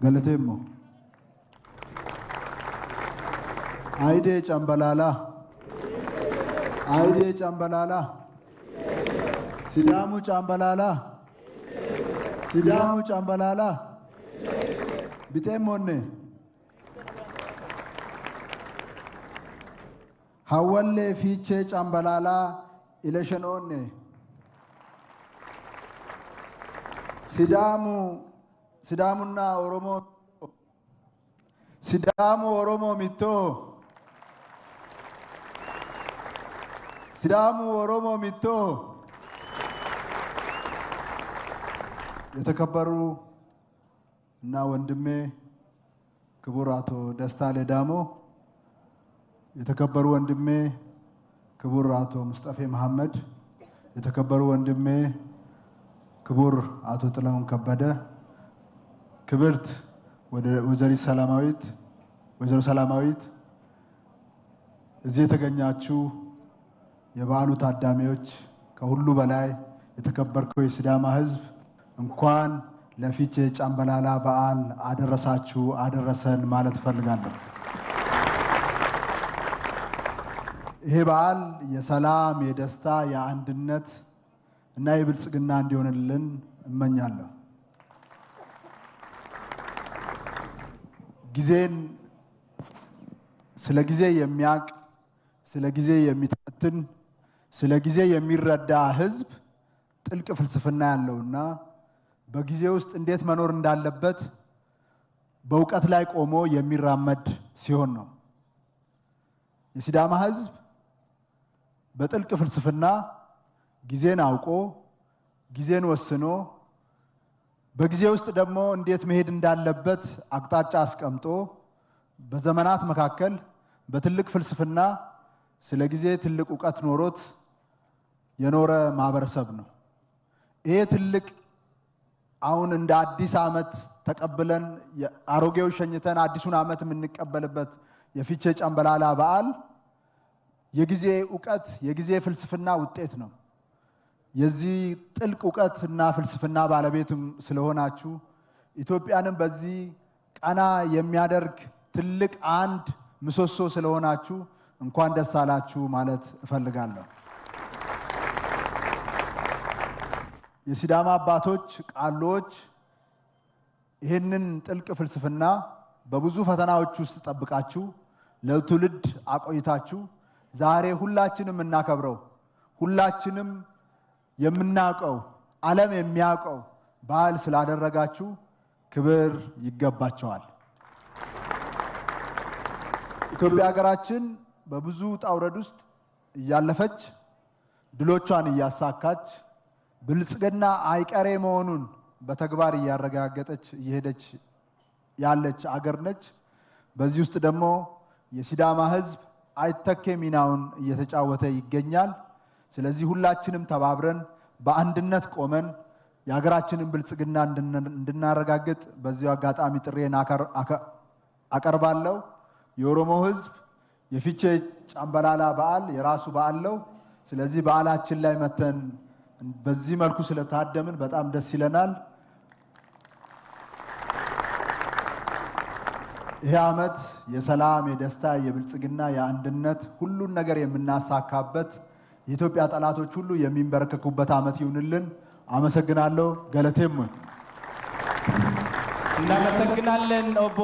ገለቴሞ አይዴ ጨምበላላ አይዴ ጨምበላላ ሲዳሙ ጨምበላላ ሲዳሙ ጨምበላላ ቢጤሞኔ ሀወሌ ፊቼ ጨምበላላ ኢለሸኖኔ ሲዳሙና ኦሮሞ ሲዳሙ ኦሮሞ ሚቶ ሲዳሙ ኦሮሞ ሚቶ የተከበሩ እና ወንድሜ ክቡር አቶ ደስታ ሌዳሞ፣ የተከበሩ ወንድሜ ክቡር አቶ ሙስጠፌ መሐመድ፣ የተከበሩ ወንድሜ ክቡር አቶ ጥላሁን ከበደ፣ ክብርት ወይዘሮ ሰላማዊት፣ እዚህ የተገኛችሁ የበዓሉ ታዳሚዎች፣ ከሁሉ በላይ የተከበርከው የሲዳማ ሕዝብ እንኳን ለፊቼ ጨምበላላ በዓል አደረሳችሁ አደረሰን ማለት እፈልጋለሁ። ይሄ በዓል የሰላም፣ የደስታ፣ የአንድነት እና የብልጽግና እንዲሆንልን እመኛለሁ። ስለ ጊዜ የሚያውቅ፣ ስለ ጊዜ የሚተነትን፣ ስለ ጊዜ የሚረዳ ሕዝብ ጥልቅ ፍልስፍና ያለውና በጊዜ ውስጥ እንዴት መኖር እንዳለበት በእውቀት ላይ ቆሞ የሚራመድ ሲሆን ነው። የሲዳማ ሕዝብ በጥልቅ ፍልስፍና ጊዜን አውቆ ጊዜን ወስኖ በጊዜ ውስጥ ደግሞ እንዴት መሄድ እንዳለበት አቅጣጫ አስቀምጦ በዘመናት መካከል በትልቅ ፍልስፍና ስለ ጊዜ ትልቅ እውቀት ኖሮት የኖረ ማህበረሰብ ነው። ይሄ ትልቅ አሁን እንደ አዲስ ዓመት ተቀብለን አሮጌው ሸኝተን አዲሱን ዓመት የምንቀበልበት የፊቼ ጨምበላላ በዓል የጊዜ እውቀት የጊዜ ፍልስፍና ውጤት ነው። የዚህ ጥልቅ እውቀት እና ፍልስፍና ባለቤት ስለሆናችሁ ኢትዮጵያንም በዚህ ቀና የሚያደርግ ትልቅ አንድ ምሰሶ ስለሆናችሁ እንኳን ደስ አላችሁ ማለት እፈልጋለሁ። የሲዳማ አባቶች ቃሎች ይህንን ጥልቅ ፍልስፍና በብዙ ፈተናዎች ውስጥ ጠብቃችሁ ለትውልድ አቆይታችሁ ዛሬ ሁላችንም እናከብረው፣ ሁላችንም የምናውቀው ዓለም የሚያውቀው በዓል ስላደረጋችሁ ክብር ይገባቸዋል። ኢትዮጵያ ሀገራችን በብዙ ውጣ ውረድ ውስጥ እያለፈች ድሎቿን እያሳካች ብልጽግና አይቀሬ መሆኑን በተግባር እያረጋገጠች እየሄደች ያለች አገር ነች። በዚህ ውስጥ ደግሞ የሲዳማ ሕዝብ አይተኬ ሚናውን እየተጫወተ ይገኛል። ስለዚህ ሁላችንም ተባብረን በአንድነት ቆመን የሀገራችንን ብልጽግና እንድናረጋግጥ በዚሁ አጋጣሚ ጥሬን አቀርባለሁ። የኦሮሞ ሕዝብ የፊቼ ጨምበላላ በዓል የራሱ በዓል ነው። ስለዚህ በዓላችን ላይ መተን በዚህ መልኩ ስለታደምን በጣም ደስ ይለናል። ይሄ ዓመት የሰላም፣ የደስታ፣ የብልጽግና፣ የአንድነት ሁሉን ነገር የምናሳካበት የኢትዮጵያ ጠላቶች ሁሉ የሚንበረከኩበት ዓመት ይሁንልን። አመሰግናለሁ። ገለቴም እናመሰግናለን ኦቦ